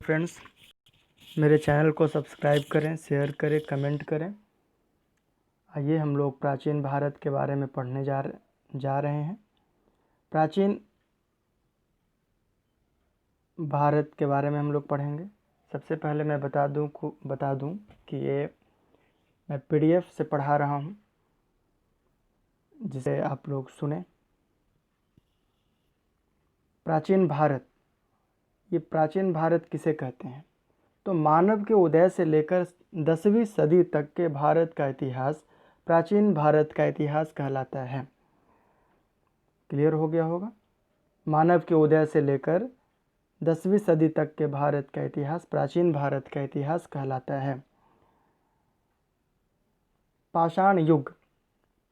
Friends, मेरे channel को subscribe करें, शेयर करें, कमेंट करें। आइए हम लोग प्राचीन भारत के बारे में पढ़ने जा रहे हैं। प्राचीन भारत के बारे में हम लोग पढ़ेंगे। सबसे पहले मैं बता दूं कि ये मैं PDF से पढ़ा रहा हूं, जिसे आप लोग सुने। प्राचीन भारत, ये प्राचीन भारत किसे कहते हैं? तो मानव के उदय से लेकर 10वीं सदी तक के भारत का इतिहास प्राचीन भारत का इतिहास कहलाता है। क्लियर हो गया होगा? मानव के उदय से लेकर 10वीं सदी तक के भारत का इतिहास प्राचीन भारत का इतिहास कहलाता है। पाषाण युग,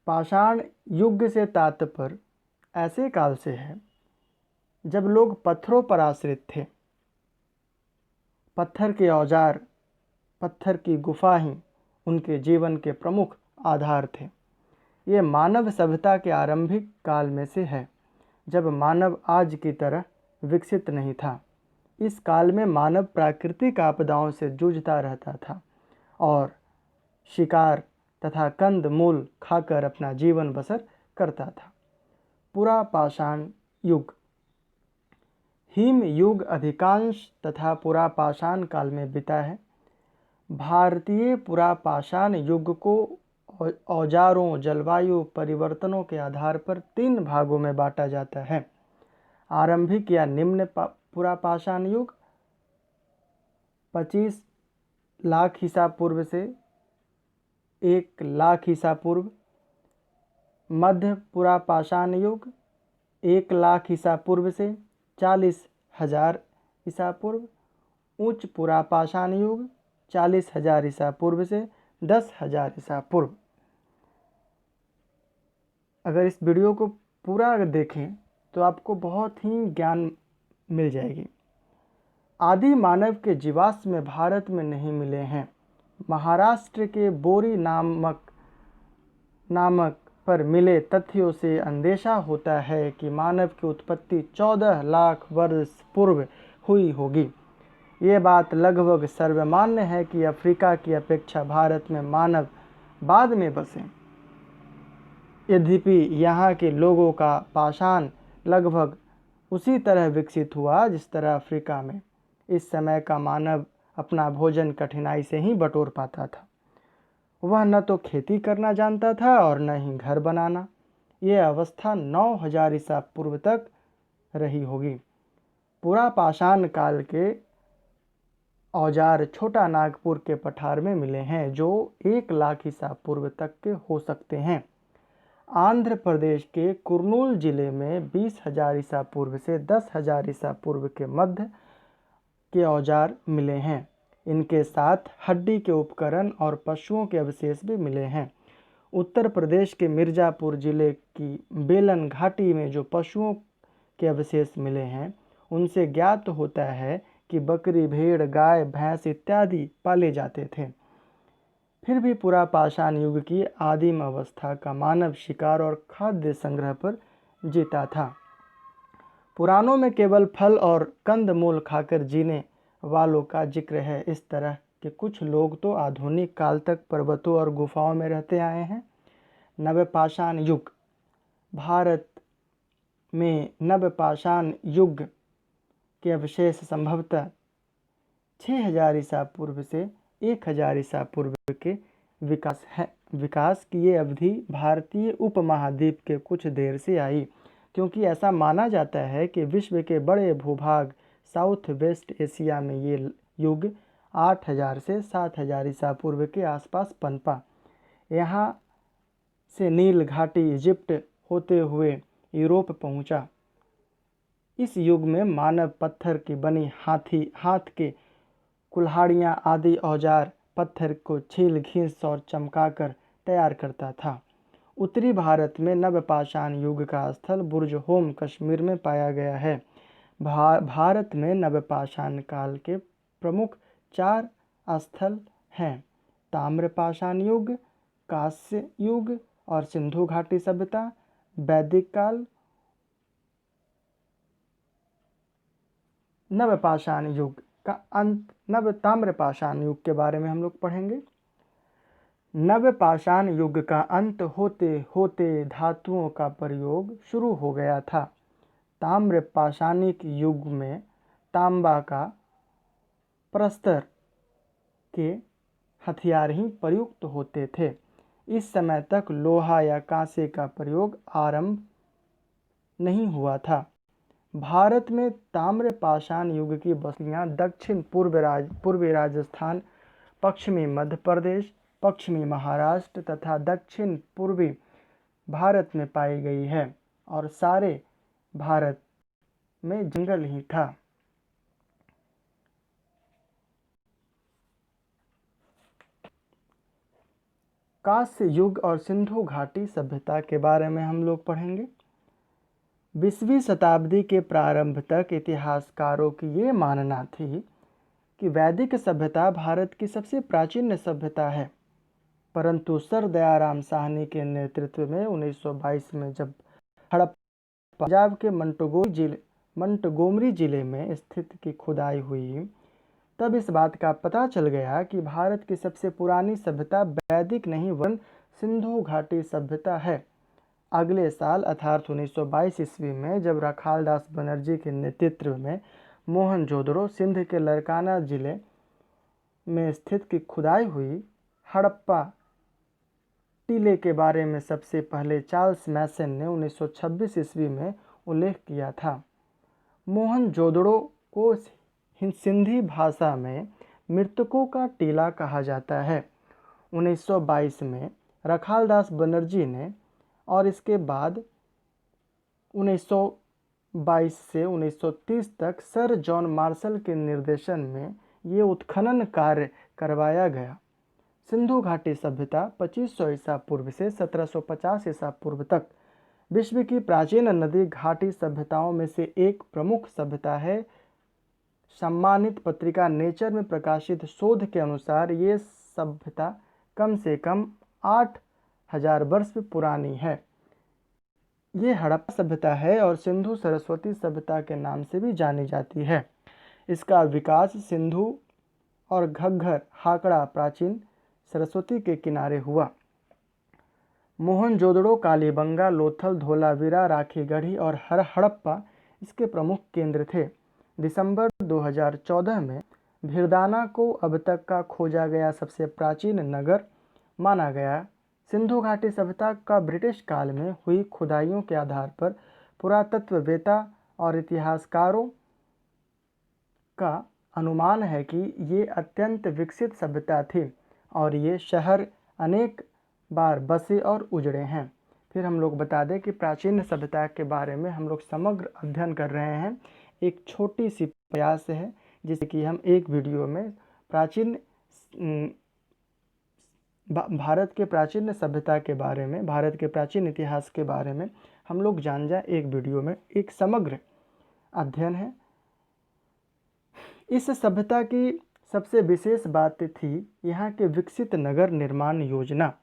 पाषाण युग से तात्पर्य ऐसे काल से है जब लोग पत्थरों पर आश्रित थे। पत्थर के औजार, पत्थर की गुफा ही उनके जीवन के प्रमुख आधार थे। ये मानव सभ्यता के आरंभिक काल में से है, जब मानव आज की तरह विकसित नहीं था। इस काल में मानव प्राकृतिक आपदाओं से जूझता रहता था और शिकार तथा कंद मूल खाकर अपना जीवन बसर करता था। पुरा पाषाण युग, हिम युग अधिकांश तथा पुरा पाषाण काल में बीता है। भारतीय पुरा पाषाण युग को औजारों, जलवायु परिवर्तनों के आधार पर 3 भागों में बांटा जाता है। आरंभिक या निम्न पुरा पाषाण युग 25 लाख ईसा पूर्व से 1 लाख ईसा पूर्व। मध्य पुरा पाषाण युग 1 लाख ईसा पूर्व से 40,000 ईसा पूर्व। उच्च पुरा पाषाण युग 40,000 ईसा पूर्व से 10,000 ईसा पूर्व। अगर इस वीडियो को पूरा देखें तो आपको बहुत ही ज्ञान मिल जाएगी। आदि मानव के जीवाश्म भारत में नहीं मिले हैं। महाराष्ट्र के बोरी नामक पर मिले तथ्यों से अंदेशा होता है कि मानव की उत्पत्ति 14 लाख वर्ष पूर्व हुई होगी। ये बात लगभग सर्वमान्य है कि अफ्रीका की अपेक्षा भारत में मानव बाद में बसे। यद्यपि यहाँ के लोगों का पाषाण लगभग उसी तरह विकसित हुआ जिस तरह अफ्रीका में। इस समय का मानव अपना भोजन कठिनाई से ही बटोर पाता था। वह न तो खेती करना जानता था और न ही घर बनाना। यह अवस्था 9,000 ईसा पूर्व तक रही होगी। पुरा पाषाण काल के औजार छोटा नागपुर के पठार में मिले हैं, जो 1 लाख ईसा पूर्व तक के हो सकते हैं। आंध्र प्रदेश के कुर्नूल जिले में 20,000 ईसा पूर्व से 10,000 ईसा पूर्व के मध्य के औजार मिले हैं। इनके साथ हड्डी के उपकरण और पशुओं के अवशेष भी मिले हैं। उत्तर प्रदेश के मिर्जापुर जिले की बेलन घाटी में जो पशुओं के अवशेष मिले हैं, उनसे ज्ञात होता है कि बकरी, भेड़, गाय, भैंस इत्यादि पाले जाते थे। फिर भी पुरा पाषाण युग की आदिम अवस्था का मानव शिकार और खाद्य संग्रह पर जीता था। पुराणों में केवल फल और कंद मूल खाकर जीने वालों का जिक्र है। इस तरह के कुछ लोग तो आधुनिक काल तक पर्वतों और गुफाओं में रहते आए हैं। नवपाषाण युग, भारत में नवपाषाण युग के अवशेष संभवतः 6,000 ईसा पूर्व से 1,000 ईसा पूर्व के विकास की ये अवधि भारतीय उपमहाद्वीप के कुछ देर से आई, क्योंकि ऐसा माना जाता है कि विश्व के बड़े भूभाग साउथ वेस्ट एशिया में ये युग 8,000 से 7,000 ईसा पूर्व के आसपास पनपा। यहाँ से नील घाटी इजिप्ट होते हुए यूरोप पहुँचा। इस युग में मानव पत्थर की बनी हाथ के कुल्हाड़ियाँ आदि औजार पत्थर को छील, घिस और चमकाकर तैयार करता था। उत्तरी भारत में नवपाषाण युग का स्थल बुर्ज होम कश्मीर में पाया गया है। भारत में नवपाषाण काल के प्रमुख 4 स्थल हैं: ताम्रपाषाण युग, कांस्य युग और सिंधु घाटी सभ्यता। वैदिक काल। नवपाषाण युग का अंत, नव ताम्रपाषाण युग के बारे में हम लोग पढ़ेंगे। नव पाषाण युग का अंत होते होते धातुओं का प्रयोग शुरू हो गया था। ताम्र पाषाणिक युग में तांबा का प्रस्तर के हथियार ही प्रयुक्त होते थे। इस समय तक लोहा या कांसे का प्रयोग आरंभ नहीं हुआ था। भारत में ताम्र पाषाण युग की बस्तियां दक्षिण पूर्वी राजस्थान, पश्चिमी मध्य प्रदेश, पश्चिमी महाराष्ट्र तथा दक्षिण पूर्वी भारत में पाई गई है और सारे भारत में जंगल ही था। कांस्य युग और सिंधु घाटी सभ्यता के बारे में हम लोग पढ़ेंगे। 20वीं शताब्दी के प्रारंभ तक इतिहासकारों की ये मानना थी कि वैदिक सभ्यता भारत की सबसे प्राचीन सभ्यता है, परंतु सर दयाराम साहनी के नेतृत्व में 1922 में जब हड़प्पा पंजाब के मंटगोमरी जिले में स्थित की खुदाई हुई, तब इस बात का पता चल गया कि भारत की सबसे पुरानी सभ्यता वैदिक नहीं वरन सिंधु घाटी सभ्यता है। अगले साल अर्थात 1922 ईस्वी में जब रखालदास बनर्जी के नेतृत्व में मोहनजोदड़ो सिंध के लरकाना जिले में स्थित की खुदाई हुई, हड़प्पा टीले के बारे में सबसे पहले चार्ल्स मैसन ने 1926 ईस्वी में उल्लेख किया था। मोहनजोदड़ो को सिंधी भाषा में मृतकों का टीला कहा जाता है। 1922 में रखालदास बनर्जी ने और इसके बाद 1922 से 1930 तक सर जॉन मार्शल के निर्देशन में ये उत्खनन कार्य करवाया गया। सिंधु घाटी सभ्यता 2500 ईसा पूर्व से 1750 ईसा पूर्व तक विश्व की प्राचीन नदी घाटी सभ्यताओं में से एक प्रमुख सभ्यता है। सम्मानित पत्रिका नेचर में प्रकाशित शोध के अनुसार ये सभ्यता कम से कम 8000 वर्ष पुरानी है। ये हड़प्पा सभ्यता है और सिंधु सरस्वती सभ्यता के नाम से भी जानी जाती है। इसका विकास सिंधु और घग्गर हाकड़ा प्राचीन सरस्वती के किनारे हुआ। मोहनजोदड़ो, कालीबंगा, लोथल, धोलावीरा, राखीगढ़ी और हड़प्पा इसके प्रमुख केंद्र थे। दिसंबर 2014 में भिरदाना को अब तक का खोजा गया सबसे प्राचीन नगर माना गया। सिंधु घाटी सभ्यता का ब्रिटिश काल में हुई खुदाइयों के आधार पर पुरातत्ववेत्ता और इतिहासकारों का अनुमान है कि ये अत्यंत विकसित सभ्यता थी और ये शहर अनेक बार बसे और उजड़े हैं। फिर हम लोग बता दें कि प्राचीन सभ्यता के बारे में हम लोग समग्र अध्ययन कर रहे हैं। एक छोटी सी प्रयास है जिसे कि हम एक वीडियो में भारत के प्राचीन सभ्यता के बारे में, भारत के प्राचीन इतिहास के बारे में हम लोग जान जाए। एक वीडियो में एक समग्र अध्ययन है। इस सभ्यता की सबसे विशेष बात थी यहाँ के विकसित नगर निर्माण योजना।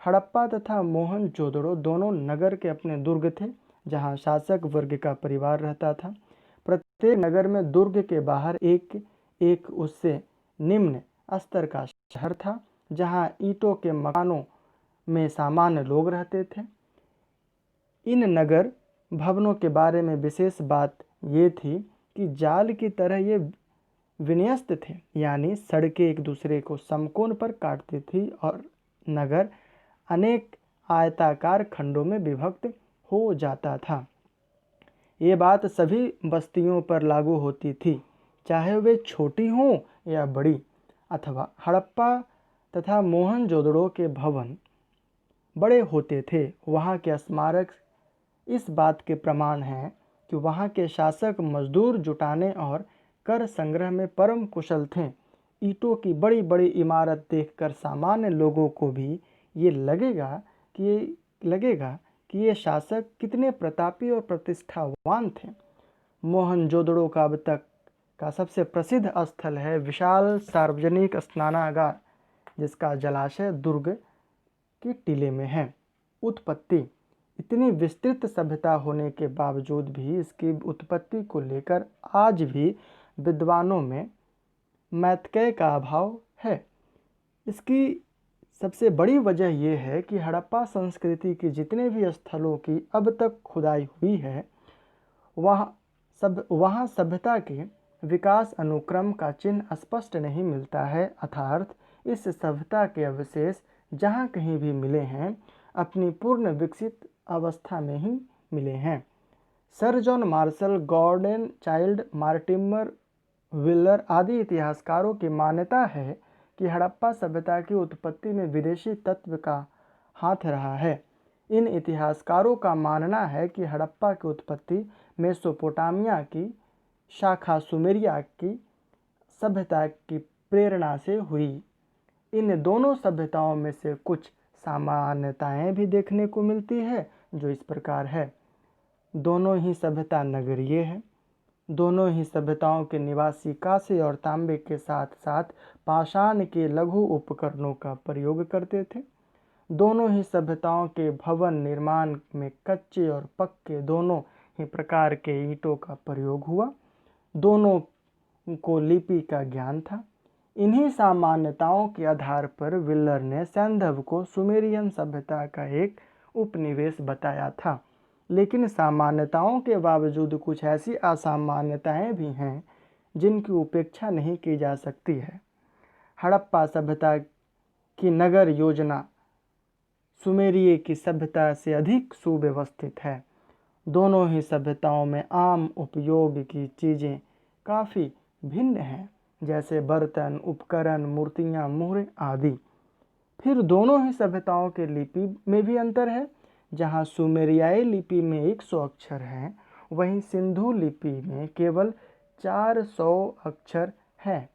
हड़प्पा तथा मोहनजोदड़ो दोनों नगर के अपने दुर्ग थे जहाँ शासक वर्ग का परिवार रहता था। प्रत्येक नगर में दुर्ग के बाहर एक उससे निम्न स्तर का शहर था जहाँ ईंटों के मकानों में सामान्य लोग रहते थे। इन नगर भवनों के बारे में विशेष बात ये थी कि जाल की तरह ये विन्यस्त थे, यानी सड़कें एक दूसरे को समकोण पर काटती थी और नगर अनेक आयताकार खंडों में विभक्त हो जाता था। ये बात सभी बस्तियों पर लागू होती थी, चाहे वे छोटी हों या बड़ी। अथवा हड़प्पा तथा मोहनजोदड़ो के भवन बड़े होते थे। वहाँ के स्मारक इस बात के प्रमाण हैं कि वहाँ के शासक मजदूर जुटाने और कर संग्रह में परम कुशल थे। ईंटों की बड़ी बड़ी इमारत देखकर सामान्य लोगों को भी ये लगेगा कि ये शासक कितने प्रतापी और प्रतिष्ठावान थे। मोहनजोदड़ो का अब तक का सबसे प्रसिद्ध स्थल है विशाल सार्वजनिक स्नानागार, जिसका जलाशय दुर्ग के टीले में है। उत्पत्ति: इतनी विस्तृत सभ्यता होने के बावजूद भी इसकी उत्पत्ति को लेकर आज भी विद्वानों में मैत्केय का अभाव है। इसकी सबसे बड़ी वजह यह है कि हड़प्पा संस्कृति के जितने भी स्थलों की अब तक खुदाई हुई है वहाँ सभ्यता के विकास अनुक्रम का चिन्ह स्पष्ट नहीं मिलता है, अर्थात इस सभ्यता के अवशेष जहाँ कहीं भी मिले हैं अपनी पूर्ण विकसित अवस्था में ही मिले हैं। Sir John Marshall, Gordon Childe, Mortimer Wheeler आदि इतिहासकारों की मान्यता है कि हड़प्पा सभ्यता की उत्पत्ति में विदेशी तत्व का हाथ रहा है। इन इतिहासकारों का मानना है कि हड़प्पा की उत्पत्ति मेसोपोटामिया की शाखा सुमेरिया की सभ्यता की प्रेरणा से हुई। इन दोनों सभ्यताओं में से कुछ सामान्यताएं भी देखने को मिलती है, जो इस प्रकार है। दोनों ही सभ्यता नगरीय है। दोनों ही सभ्यताओं के निवासी कांसे और तांबे के साथ साथ पाषाण के लघु उपकरणों का प्रयोग करते थे। दोनों ही सभ्यताओं के भवन निर्माण में कच्चे और पक्के दोनों ही प्रकार के ईंटों का प्रयोग हुआ। दोनों को लिपि का ज्ञान था। इन्हीं सामान्यताओं के आधार पर विलर ने सैंधव को सुमेरियन सभ्यता का एक उपनिवेश बताया था। लेकिन सामान्यताओं के बावजूद कुछ ऐसी असामान्यताएं भी हैं जिनकी उपेक्षा नहीं की जा सकती है। हड़प्पा सभ्यता की नगर योजना सुमेरिया की सभ्यता से अधिक सुव्यवस्थित है। दोनों ही सभ्यताओं में आम उपयोग की चीज़ें काफ़ी भिन्न हैं, जैसे बर्तन, उपकरण, मूर्तियाँ, मुहरें आदि। फिर दोनों ही सभ्यताओं के लिपि में भी अंतर है। जहाँ सुमेरियाई लिपि में 100 अक्षर हैं, वहीं सिंधु लिपि में केवल 400 अक्षर हैं।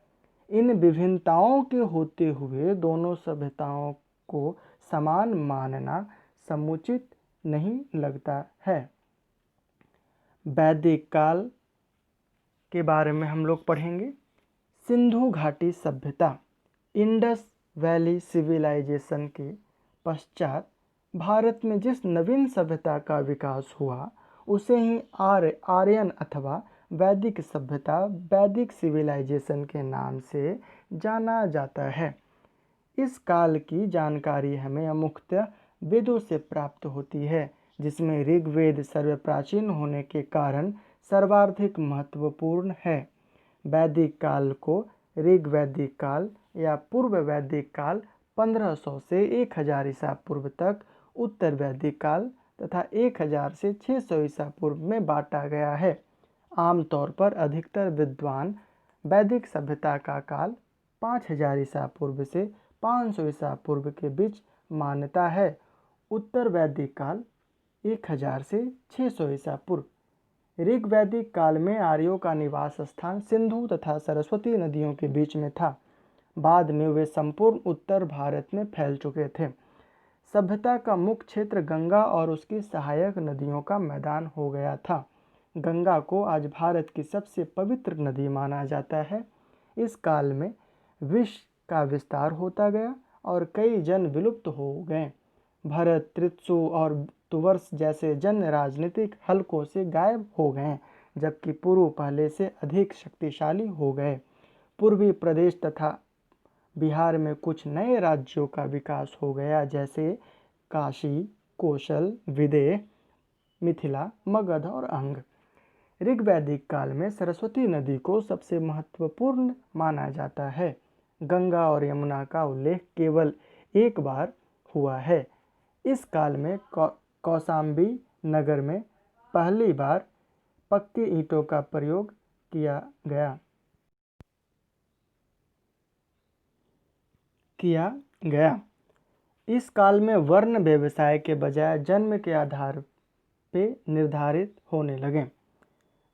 इन विभिन्नताओं के होते हुए दोनों सभ्यताओं को समान मानना समुचित नहीं लगता है। वैदिक काल के बारे में हम लोग पढ़ेंगे। सिंधु घाटी सभ्यता, इंडस वैली सिविलाइजेशन के पश्चात भारत में जिस नवीन सभ्यता का विकास हुआ उसे ही आर्यन अथवा वैदिक सभ्यता, वैदिक सिविलाइजेशन के नाम से जाना जाता है। इस काल की जानकारी हमें मुख्यतः वेदों से प्राप्त होती है, जिसमें ऋग्वेद सर्वप्राचीन होने के कारण सर्वाधिक महत्वपूर्ण है। वैदिक काल को ऋग्वैदिक काल या पूर्व वैदिक काल 1500 से 1000 ईसा पूर्व तक, उत्तर वैदिक काल तथा 1000 से 600 ईसा पूर्व में बांटा गया है। आमतौर पर अधिकतर विद्वान वैदिक सभ्यता का काल 5000 ईसा पूर्व से 500 ईसा पूर्व के बीच मान्यता है। उत्तर वैदिक काल 1000 से 600 ईसा पूर्व। ऋग्वैदिक काल में आर्यों का निवास स्थान सिंधु तथा सरस्वती नदियों के बीच में था। बाद में वे संपूर्ण उत्तर भारत में फैल चुके थे। सभ्यता का मुख्य क्षेत्र गंगा और उसकी सहायक नदियों का मैदान हो गया था। गंगा को आज भारत की सबसे पवित्र नदी माना जाता है। इस काल में विष का विस्तार होता गया और कई जन विलुप्त हो गए। भरत, त्रित्सु और तुवर्स जैसे जन राजनीतिक हलकों से गायब हो गए, जबकि पूर्व पहले से अधिक शक्तिशाली हो गए। पूर्वी प्रदेश तथा बिहार में कुछ नए राज्यों का विकास हो गया, जैसे काशी, कौशल, विदेह, मिथिला, मगध और अंग। ऋग्वैदिक काल में सरस्वती नदी को सबसे महत्वपूर्ण माना जाता है। गंगा और यमुना का उल्लेख केवल एक बार हुआ है। इस काल में कौशाम्बी नगर में पहली बार पक्की ईंटों का प्रयोग किया गया। इस काल में वर्ण व्यवसाय के बजाय जन्म के आधार पे निर्धारित होने लगे।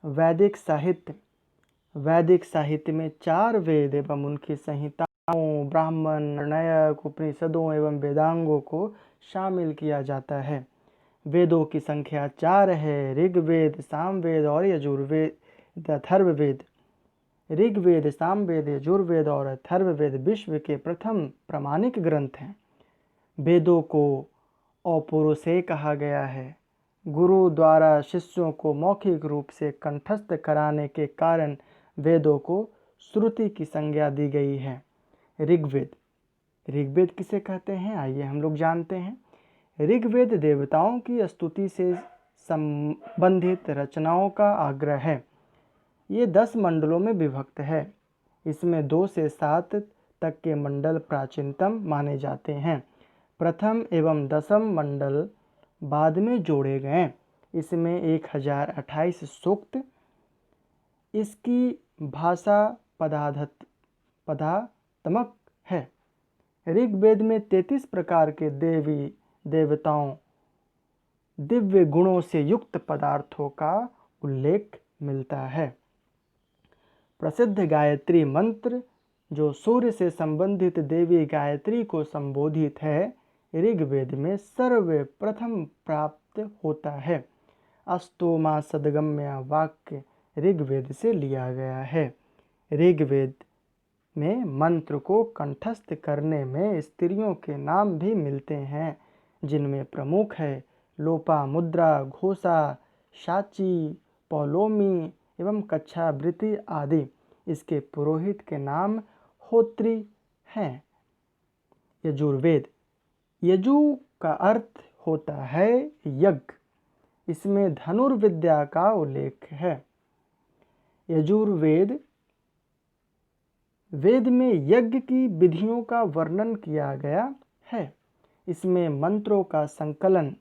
वैदिक साहित्य में 4 वेद एवं उनकी संहिताओं, ब्राह्मण, निर्णयक, उपनिषदों एवं वेदांगों को शामिल किया जाता है। वेदों की संख्या 4 है: ऋग्वेद, सामवेद और यजुर्वेद, अथर्ववेद। ऋग्वेद, सामवेद, यजुर्वेद और अथर्ववेद विश्व के प्रथम प्रामाणिक ग्रंथ हैं। वेदों को औपनिषद कहा गया है। गुरु द्वारा शिष्यों को मौखिक रूप से कंठस्थ कराने के कारण वेदों को श्रुति की संज्ञा दी गई है। ऋग्वेद। ऋग्वेद किसे कहते हैं, आइए हम लोग जानते हैं। ऋग्वेद देवताओं की स्तुति से संबंधित रचनाओं का आग्रह है। ये 10 मंडलों में विभक्त है। इसमें 2 से 7 तक के मंडल प्राचीनतम माने जाते हैं। प्रथम एवं 10म मंडल बाद में जोड़े गए। इसमें 1028 सूक्त। इसकी भाषा पदात्मक है। ऋग्वेद में 33 प्रकार के देवी देवताओं दिव्य गुणों से युक्त पदार्थों का उल्लेख मिलता है। प्रसिद्ध गायत्री मंत्र जो सूर्य से संबंधित देवी गायत्री को संबोधित है, ऋग्वेद में सर्वप्रथम प्राप्त होता है। अस्तोमा सदगम्य वाक्य ऋग्वेद से लिया गया है। ऋग्वेद में मंत्र को कंठस्थ करने में स्त्रियों के नाम भी मिलते हैं, जिनमें प्रमुख है लोपामुद्रा, घोषा, शाची, पौलोमी एवं कच्छावृति आदि। इसके पुरोहित के नाम होत्री हैं। यजुर्वेद। यजु का अर्थ होता है यज्ञ। इसमें धनुर्विद्या का उल्लेख है। यजुर्वेद वेद में यज्ञ की विधियों का वर्णन किया गया है। इसमें मंत्रों का संकलन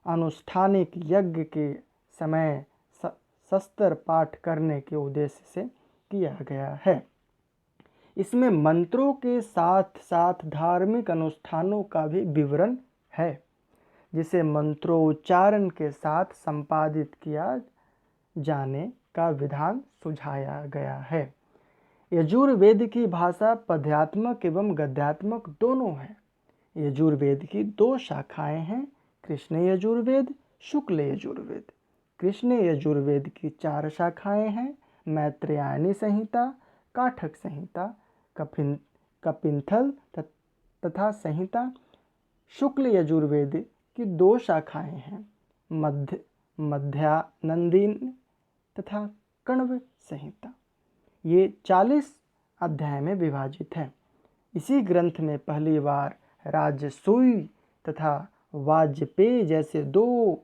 अनुष्ठानिक यज्ञ के समय शस्त्र पाठ करने के उद्देश्य से किया गया है। इसमें मंत्रों के साथ साथ धार्मिक अनुष्ठानों का भी विवरण है, जिसे मंत्रोच्चारण के साथ संपादित किया जाने का विधान सुझाया गया है। यजुर्वेद की भाषा पद्यात्मक एवं गद्यात्मक दोनों है। यजुर्वेद की 2 शाखाएं हैं, कृष्ण यजुर्वेद, शुक्ल यजुर्वेद। कृष्ण यजुर्वेद की 4 शाखाएं हैं, मैत्रेयायनी संहिता, काठक संहिता, कपिंथल तथा संहिता। शुक्ल यजुर्वेद की 2 शाखाएं हैं, मध्यानंदीन तथा कण्व संहिता। ये 40 अध्याय में विभाजित है। इसी ग्रंथ में पहली बार राजसूय तथा वाजपेयी जैसे 2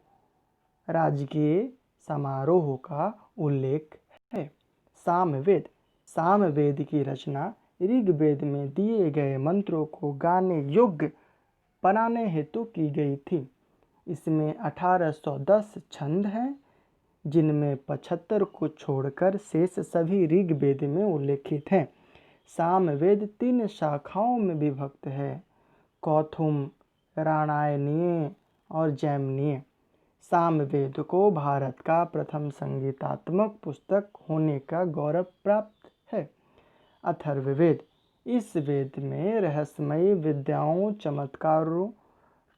राजकीय समारोहों का उल्लेख है। सामवेद। सामवेद की रचना ऋग्वेद में दिए गए मंत्रों को गाने योग्य बनाने हेतु की गई थी। इसमें 1810 छंद हैं, जिनमें 75 को छोड़कर शेष सभी ऋग्वेद में उल्लेखित हैं। सामवेद 3 शाखाओं में विभक्त है, कौथुम, राणायनीय और जैमिनीय। सामवेद को भारत का प्रथम संगीतात्मक पुस्तक होने का गौरव प्राप्त है। अथर्ववेद। इस वेद में रहस्यमयी विद्याओं,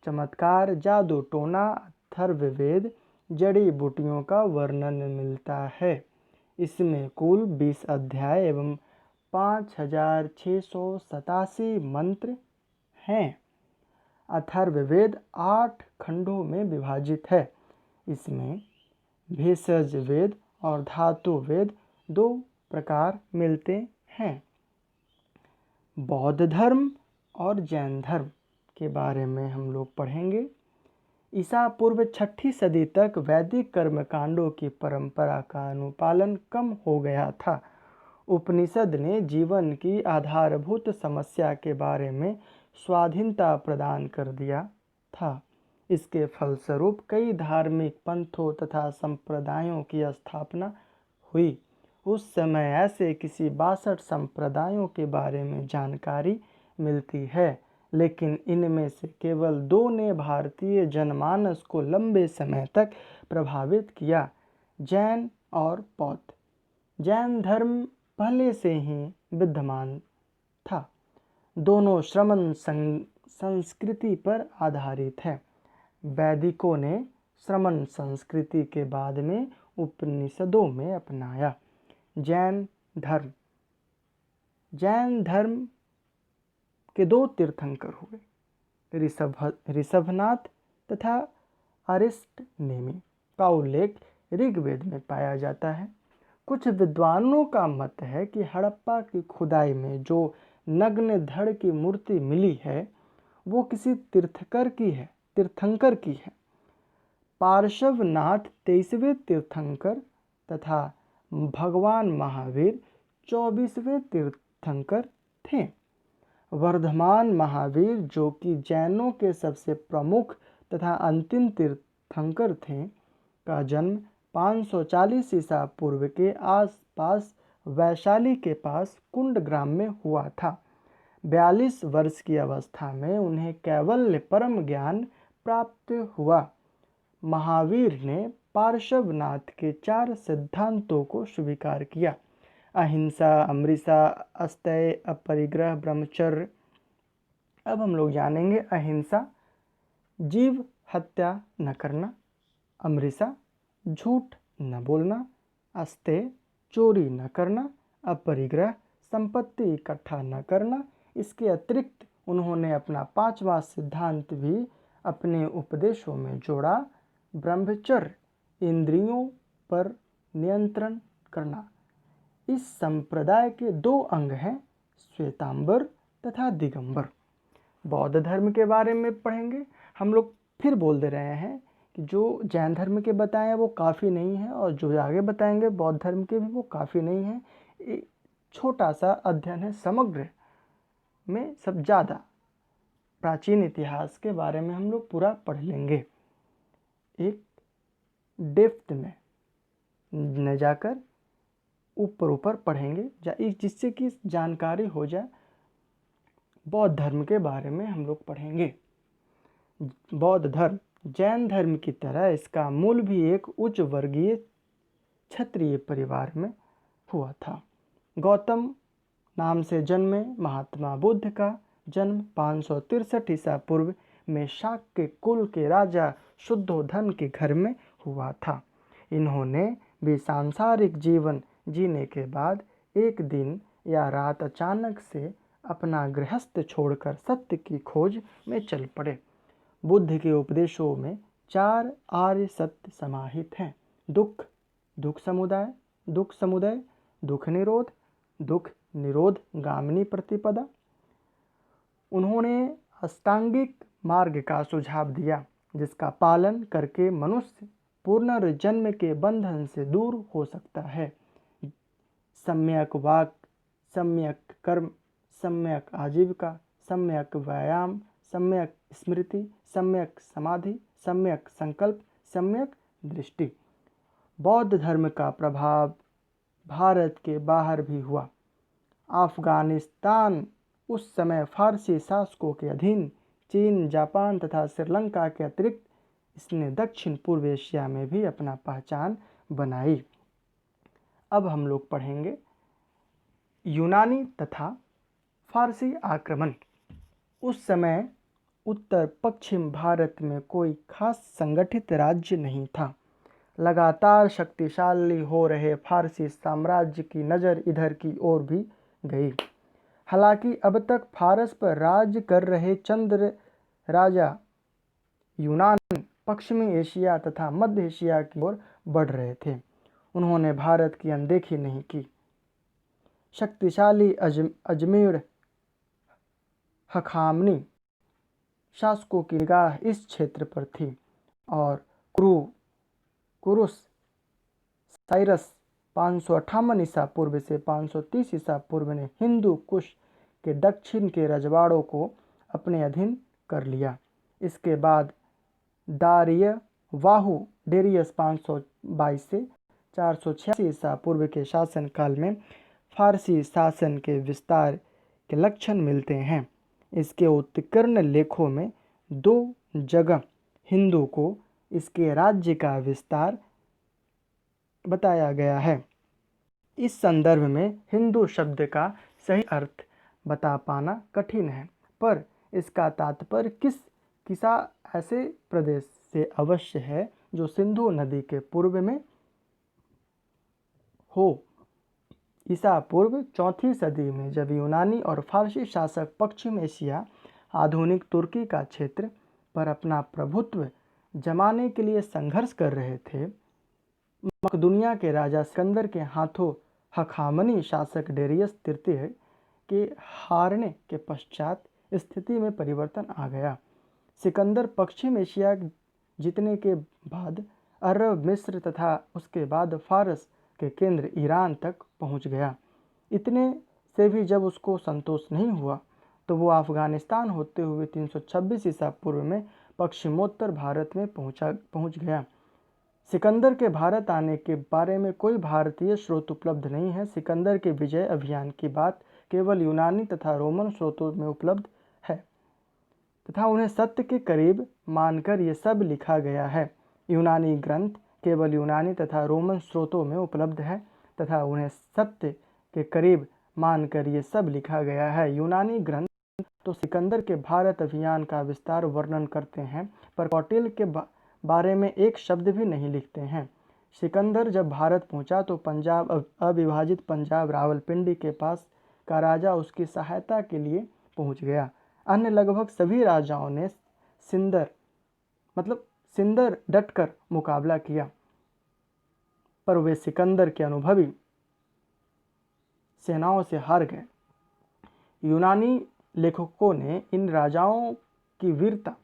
चमत्कार, जादू टोना, अथर्ववेद जड़ी बूटियों का वर्णन मिलता है। इसमें कुल 20 अध्याय एवं 5687 मंत्र हैं। अथर्ववेद 8 खंडों में विभाजित है। इसमें भेषज वेद और धातु वेद 2 प्रकार मिलते हैं। बौद्ध धर्म और जैन धर्म के बारे में हम लोग पढ़ेंगे। ईसा पूर्व 6ठी सदी तक वैदिक कर्मकांडों की परंपरा का अनुपालन कम हो गया था। उपनिषद ने जीवन की आधारभूत समस्या के बारे में स्वाधीनता प्रदान कर दिया था। इसके फलस्वरूप कई धार्मिक पंथों तथा संप्रदायों की स्थापना हुई। उस समय ऐसे किसी 62 संप्रदायों के बारे में जानकारी मिलती है, लेकिन इनमें से केवल 2 ने भारतीय जनमानस को लंबे समय तक प्रभावित किया, जैन और बौद्ध। जैन धर्म पहले से ही विद्यमान था। दोनों श्रमण संस्कृति पर आधारित है। वैदिकों ने श्रमण संस्कृति के बाद में उपनिषदों में अपनाया। जैन धर्म के 2 तीर्थंकर हुए, ऋषभनाथ तथा अरिष्टनेमि का उल्लेख ऋग्वेद में पाया जाता है। कुछ विद्वानों का मत है कि हड़प्पा की खुदाई में जो नग्न धड़ की मूर्ति मिली है वो किसी तीर्थंकर की है। पार्श्वनाथ 23वें तीर्थंकर तथा भगवान महावीर 24वें तीर्थंकर थे। वर्धमान महावीर, जो कि जैनों के सबसे प्रमुख तथा अंतिम तीर्थंकर थे, का जन्म 540 ईसा पूर्व के आसपास वैशाली के पास कुंड ग्राम में हुआ था। 42 वर्ष की अवस्था में उन्हें कैवल्य परम ज्ञान प्राप्त हुआ। महावीर ने पार्श्वनाथ के 4 सिद्धांतों को स्वीकार किया: अहिंसा, अमृता, अस्तेय, अपरिग्रह, ब्रह्मचर्य। अब हम लोग जानेंगे अहिंसा, जीव हत्या न करना; अमृता, झूठ न बोलना; अस्तेय, चोरी न करना; अपरिग्रह, संपत्ति इकट्ठा न करना। इसके अतिरिक्त उन्होंने अपना 5वां सिद्धांत भी अपने उपदेशों में जोड़ा: ब्रह्मचर्य, इंद्रियों पर नियंत्रण करना। इस संप्रदाय के 2 अंग हैं, श्वेतांबर तथा दिगंबर। बौद्ध धर्म के बारे में पढ़ेंगे। हम लोग फिर बोल दे रहे हैं कि जो जैन धर्म के बताए हैं वो काफ़ी नहीं है, और जो आगे बताएंगे बौद्ध धर्म के भी वो काफ़ी नहीं है। एक छोटा सा अध्ययन है, समग्र में सब ज़्यादा प्राचीन इतिहास के बारे में हम लोग पूरा पढ़ लेंगे, एक डेप्थ में न जाकर ऊपर पढ़ेंगे, जिससे कि जानकारी हो जाए। बौद्ध धर्म के बारे में हम लोग पढ़ेंगे। बौद्ध धर्म जैन धर्म की तरह इसका मूल भी एक उच्च वर्गीय क्षत्रिय परिवार में हुआ था। गौतम नाम से जन्मे महात्मा बुद्ध का जन्म 563 ईसा पूर्व में शाक्य कुल के राजा शुद्धोधन के घर में हुआ था। इन्होंने भी सांसारिक जीवन जीने के बाद एक दिन या रात अचानक से अपना गृहस्थ छोड़कर सत्य की खोज में चल पड़े। बुद्ध के उपदेशों में 4 आर्य सत्य समाहित हैं: दुख, दुख समुदय, दुख निरोध गामिनी प्रतिपदा। उन्होंने अष्टांगिक मार्ग का सुझाव दिया, जिसका पालन करके मनुष्य पुनर्जन्म के बंधन से दूर हो सकता है। सम्यक वाक, सम्यक कर्म, सम्यक आजीविका, सम्यक व्यायाम, सम्यक स्मृति, सम्यक समाधि, सम्यक संकल्प, सम्यक दृष्टि। बौद्ध धर्म का प्रभाव भारत के बाहर भी हुआ। अफगानिस्तान उस समय फारसी शासकों के अधीन, चीन, जापान तथा श्रीलंका के अतिरिक्त इसने दक्षिण पूर्व एशिया में भी अपना पहचान बनाई। अब हम लोग पढ़ेंगे यूनानी तथा फारसी आक्रमण। उस समय उत्तर पश्चिम भारत में कोई खास संगठित राज्य नहीं था। लगातार शक्तिशाली हो रहे फारसी साम्राज्य की नज़र इधर की ओर भी गई। हालांकि अब तक फारस पर राज कर रहे चंद्र राजा यूनान पश्चिमी एशिया तथा मध्य एशिया की ओर बढ़ रहे थे। उन्होंने भारत की अनदेखी नहीं की। शक्तिशाली अजमेर हखामनी शासकों की निगाह इस क्षेत्र पर थी, और कुरुस साइरस 558 ईसा पूर्व से 530 ईसा पूर्व ने हिंदू कुश के दक्षिण के रजवाड़ों को अपने अधीन कर लिया। इसके बाद डेरियस 522 से 486 ईसा पूर्व के शासनकाल में फारसी शासन के विस्तार के लक्षण मिलते हैं। इसके उत्कीर्ण लेखों में 2 जगह हिंदू को इसके राज्य का विस्तार बताया गया है। इस संदर्भ में हिंदू शब्द का सही अर्थ बता पाना कठिन है, पर इसका तात्पर्य किसा ऐसे प्रदेश से अवश्य है जो सिंधु नदी के पूर्व में हो। ईसा पूर्व 4वीं सदी में जब यूनानी और फारसी शासक पश्चिम एशिया, आधुनिक तुर्की का क्षेत्र पर अपना प्रभुत्व जमाने के लिए संघर्ष कर रहे थे, मकदुनिया के राजा सिकंदर के हाथों हखामनी शासक डेरियस तृतीय के हारने के पश्चात स्थिति में परिवर्तन आ गया। सिकंदर पश्चिम एशिया जीतने के बाद अरब, मिस्र तथा उसके बाद फारस के केंद्र ईरान तक पहुंच गया। इतने से भी जब उसको संतोष नहीं हुआ तो वो अफगानिस्तान होते हुए 326 ईसा पूर्व में पश्चिमोत्तर भारत में पहुंच गया। सिकंदर के भारत आने के बारे में कोई भारतीय स्रोत उपलब्ध नहीं है। सिकंदर के विजय अभियान की बात केवल यूनानी तथा रोमन स्रोतों में उपलब्ध है तथा उन्हें सत्य के करीब मानकर ये सब लिखा गया है। यूनानी ग्रंथ केवल यूनानी तथा रोमन स्रोतों में उपलब्ध है तथा उन्हें सत्य के करीब मानकर ये सब लिखा गया है। यूनानी ग्रंथ तो सिकंदर के भारत अभियान का विस्तार वर्णन करते हैं पर कौटिल्य के बारे में एक शब्द भी नहीं लिखते हैं। सिकंदर जब भारत पहुंचा तो पंजाब अविभाजित पंजाब रावलपिंडी के पास का राजा उसकी सहायता के लिए पहुंच गया। अन्य लगभग सभी राजाओं ने सिंदर डटकर मुकाबला किया पर वे सिकंदर के अनुभवी सेनाओं से हार गए। यूनानी लेखकों ने इन राजाओं की वीरता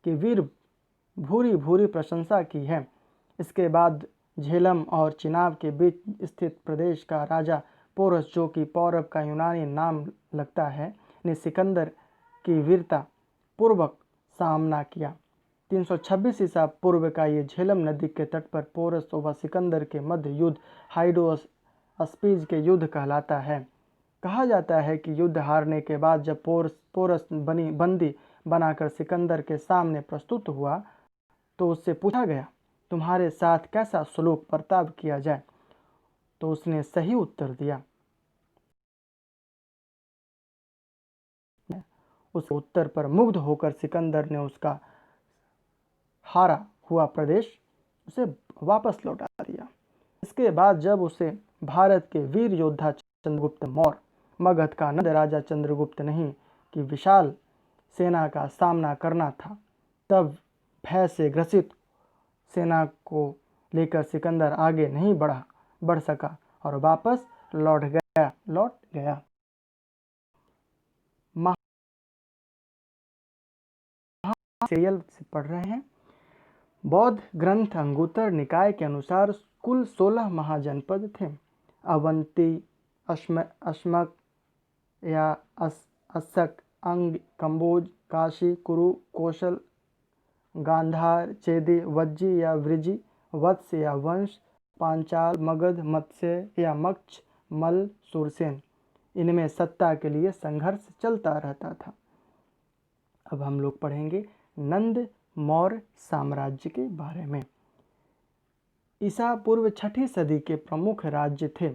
की भूरी भूरी प्रशंसा की है। इसके बाद झेलम और चिनाब के बीच स्थित प्रदेश का राजा पोरस, जो कि पौरव का यूनानी नाम लगता है, ने सिकंदर की वीरता पूर्वक सामना किया। 326 ईसा पूर्व का ये झेलम नदी के तट पर पोरस व सिकंदर के मध्य युद्ध हाइडोस्पीज के युद्ध कहलाता है। कहा जाता है कि युद्ध हारने के बाद जब पोरस बंदी बनाकर सिकंदर के सामने प्रस्तुत हुआ तो उससे पूछा गया, तुम्हारे साथ कैसा सलूक बर्ताव किया जाए? तो उसने सही उत्तर दिया। उस उत्तर पर मुग्ध होकर सिकंदर ने उसका हारा हुआ प्रदेश उसे वापस लौटा दिया। इसके बाद जब उसे भारत के वीर योद्धा चंद्रगुप्त मौर्य, मगध का नंद राजा चंद्रगुप्त नहीं कि विशाल सेना का सामना करना था, तब भय से ग्रसित सेना को लेकर सिकंदर आगे नहीं बढ़ सका और वापस लौट गया। सीरियल से पढ़ रहे हैं। बौद्ध ग्रंथ अंगुत्तर निकाय के अनुसार कुल 16 महाजनपद थे। अवंती, अश्मक या अस्सक, अंग, कंबोज, काशी, कुरु, कौशल, गांधार, चेदी, वज्जी या वृजी, वत्स या वंश, पांचाल, मगध, मत्स्य या मक्ष, मल, सुरसेन। इनमें सत्ता के लिए संघर्ष चलता रहता था। अब हम लोग पढ़ेंगे नंद मौर्य साम्राज्य के बारे में। ईसा पूर्व 6ठी सदी के प्रमुख राज्य थे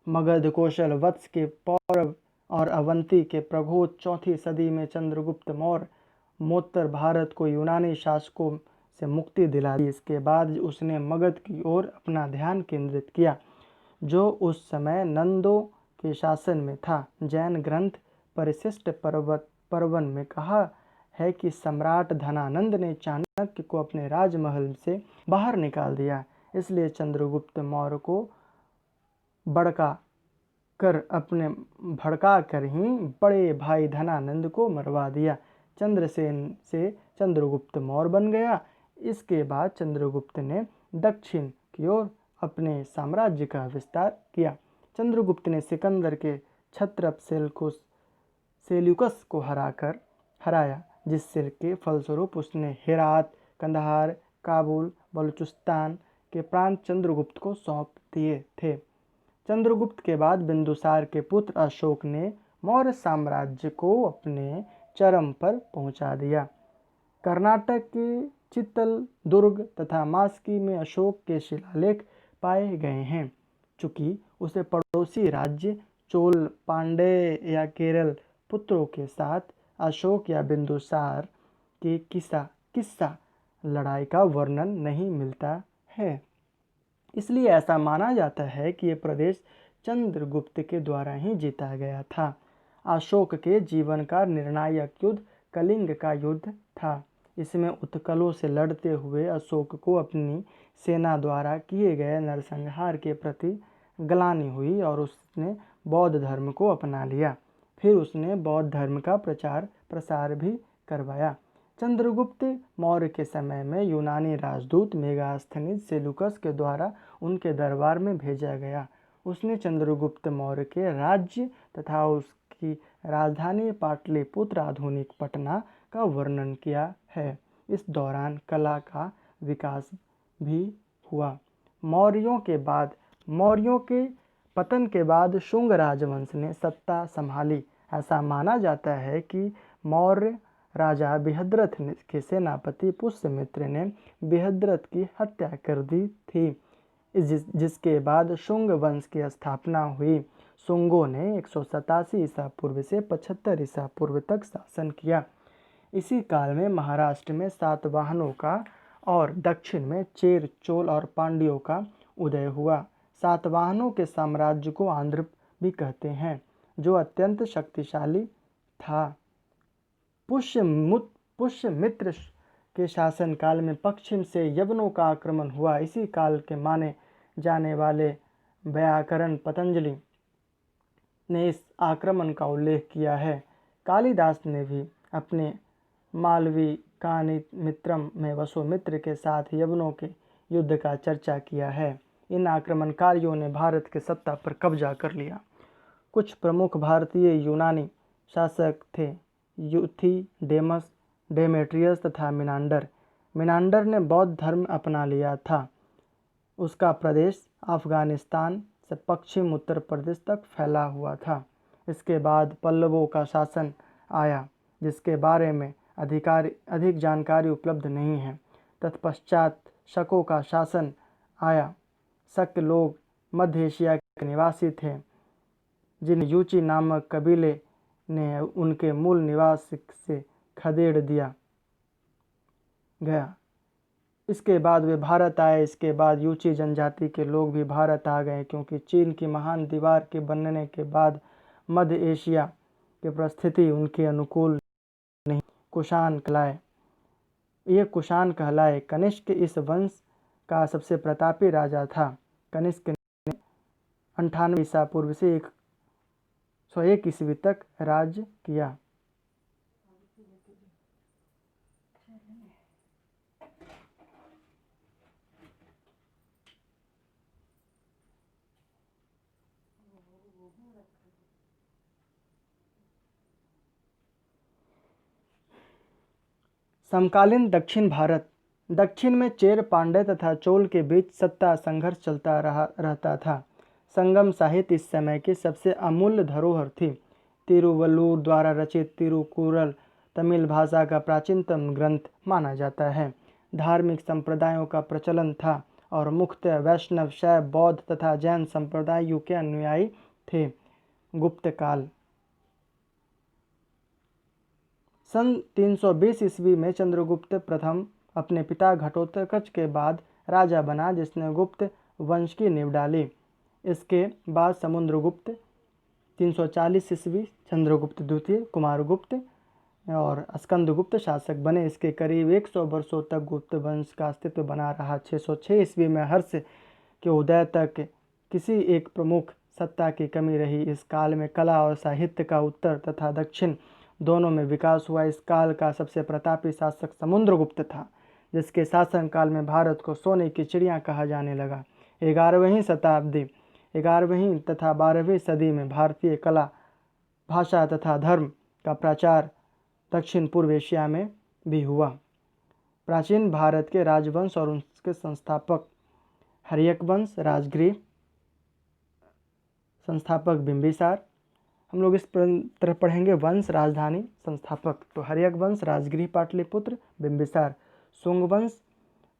मगध, कौशल, वत्स के पौरव और अवंती के प्रघोत। 4ठी सदी में चंद्रगुप्त मौर्य मोत्तर भारत को यूनानी शासकों से मुक्ति दिला दी। इसके बाद उसने मगध की ओर अपना ध्यान केंद्रित किया, जो उस समय नंदों के शासन में था। जैन ग्रंथ परिशिष्ट पर्वन में कहा है कि सम्राट धनानंद ने चाणक्य को अपने राजमहल से बाहर निकाल दिया, इसलिए चंद्रगुप्त मौर्य को भड़का कर ही बड़े भाई धनानंद को मरवा दिया। चंद्रसेन से चंद्रगुप्त मौर्य बन गया। इसके बाद चंद्रगुप्त ने दक्षिण की ओर अपने साम्राज्य का विस्तार किया। चंद्रगुप्त ने सिकंदर के क्षत्रप सेल्यूकस को हराया, जिससे के फलस्वरूप उसने हेरात, कंधार, काबुल, बलूचिस्तान के प्रांत चंद्रगुप्त को सौंप दिए थे। चंद्रगुप्त के बाद बिंदुसार के पुत्र अशोक ने मौर्य साम्राज्य को अपने चरम पर पहुंचा दिया। कर्नाटक के चित्तल दुर्ग तथा मास्की में अशोक के शिलालेख पाए गए हैं। चूंकि उसे पड़ोसी राज्य चोल, पांड्य या केरल पुत्रों के साथ अशोक या बिंदुसार की किस्सा लड़ाई का वर्णन नहीं मिलता है, इसलिए ऐसा माना जाता है कि यह प्रदेश चंद्रगुप्त के द्वारा ही जीता गया था। अशोक के जीवन का निर्णायक युद्ध कलिंग का युद्ध था। इसमें उत्कलों से लड़ते हुए अशोक को अपनी सेना द्वारा किए गए नरसंहार के प्रति ग्लानि हुई और उसने बौद्ध धर्म को अपना लिया। फिर उसने बौद्ध धर्म का प्रचार प्रसार भी करवाया। चंद्रगुप्त मौर्य के समय में यूनानी राजदूत मेगास्थनीज सेलुकस के द्वारा उनके दरबार में भेजा गया। उसने चंद्रगुप्त मौर्य के राज्य तथा उसकी राजधानी पाटलिपुत्र आधुनिक पटना का वर्णन किया है। इस दौरान कला का विकास भी हुआ। मौर्यों के पतन के बाद शुंग राजवंश ने सत्ता संभाली। ऐसा माना जाता है कि मौर्य राजा बृहद्रथ के सेनापति पुष्यमित्र ने बृहद्रथ की हत्या कर दी थी, जिसके बाद शुंग वंश की स्थापना हुई। शुंगों ने 187 ईसा पूर्व से 75 ईसा पूर्व तक शासन किया। इसी काल में महाराष्ट्र में सातवाहनों का और दक्षिण में चेर, चोल और पांड्यों का उदय हुआ। सातवाहनों के साम्राज्य को आंध्र भी कहते हैं, जो अत्यंत शक्तिशाली था। पुष्यमित्र के शासनकाल में पश्चिम से यवनों का आक्रमण हुआ। इसी काल के माने जाने वाले व्याकरण पतंजलि ने इस आक्रमण का उल्लेख किया है। कालिदास ने भी अपने मालवी कानिमित्रम में वसुमित्र के साथ यवनों के युद्ध का चर्चा किया है। इन आक्रमणकारियों ने भारत के सत्ता पर कब्जा कर लिया। कुछ प्रमुख भारतीय यूनानी शासक थे यूथिडेमस, डेमेट्रियस तथा मिनांडर। मिनांडर ने बौद्ध धर्म अपना लिया था। उसका प्रदेश अफगानिस्तान से पश्चिम उत्तर प्रदेश तक फैला हुआ था। इसके बाद पल्लवों का शासन आया, जिसके बारे में अधिक जानकारी उपलब्ध नहीं है। तत्पश्चात शकों का शासन आया। शक लोग मध्य एशिया के निवासी थे, जिन यूची नामक कबीले ने उनके मूल निवास से खदेड़ दिया गया। इसके बाद वे भारत आए। इसके बाद यूची जनजाति के लोग भी भारत आ गए, क्योंकि चीन की महान दीवार के बनने के बाद मध्य एशिया की परिस्थिति उनके अनुकूल नहीं। कुषाण कहलाए। कनिष्क इस वंश का सबसे प्रतापी राजा था। कनिष्क ने 98 ईसा पूर्व से 101 ईस्वी तक राज्य किया। समकालीन दक्षिण भारत। दक्षिण में चेर, पांड्य तथा चोल के बीच सत्ता संघर्ष चलता रहता था। संगम साहित्य इस समय की सबसे अमूल्य धरोहर थी। तिरुवल्लुवर द्वारा रचित तिरुकुरल तमिल भाषा का प्राचीनतम ग्रंथ माना जाता है। धार्मिक संप्रदायों का प्रचलन था और मुख्यतः वैष्णव, शैव, बौद्ध तथा जैन संप्रदायों के अनुयायी थे। गुप्त काल। सन 320 ईस्वी में चंद्रगुप्त प्रथम अपने पिता घटोत्कच के बाद राजा बना, जिसने गुप्त वंश की नींव डाली। इसके बाद समुद्रगुप्त 340 ईस्वी, चंद्रगुप्त द्वितीय, कुमारगुप्त और स्कंदगुप्त शासक बने। इसके करीब 100 वर्षों तक गुप्त वंश का अस्तित्व बना रहा। 606 ईस्वी में हर्ष के उदय तक किसी एक प्रमुख सत्ता की कमी रही। इस काल में कला और साहित्य का उत्तर तथा दक्षिण दोनों में विकास हुआ। इस काल का सबसे प्रतापी शासक समुद्रगुप्त था, जिसके शासनकाल में भारत को सोने की चिड़िया कहा जाने लगा। 11वीं तथा 12वीं सदी में भारतीय कला, भाषा तथा धर्म का प्रचार दक्षिण पूर्व एशिया में भी हुआ। प्राचीन भारत के राजवंश और उनके संस्थापक। हर्यक वंश राजगृह, संस्थापक बिंबिसार। हम लोग इस तरह पढ़ेंगे वंश, राजधानी, संस्थापक। तो हर्यक वंश राजगृह पाटलिपुत्र, बिंबिसार। शुंग वंश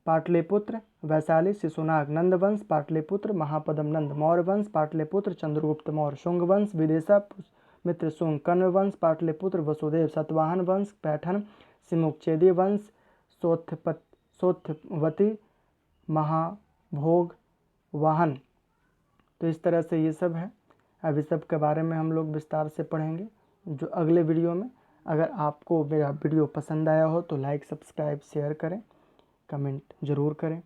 पाटलिपुत्र, वैशाली, शिशुनाग। नंद वंश पाटलिपुत्र, महापद्म नंद। मौर्य वंश पाटलिपुत्र, चंद्रगुप्त मौर्य। शुंग वंश विदिशा, पुष्यमित्र शुंग। कण्व वंश पाटलिपुत्र, वसुदेव। सातवाहन वंश पैठन, सिमुकचेदी वंश, सोथवती, महाभोग, वाहन। तो इस तरह से ये सब है। अब इस सब के बारे में हम लोग विस्तार से पढ़ेंगे जो अगले वीडियो में। अगर आपको मेरा वीडियो पसंद आया हो तो लाइक, सब्सक्राइब, शेयर करें, कमेंट ज़रूर करें।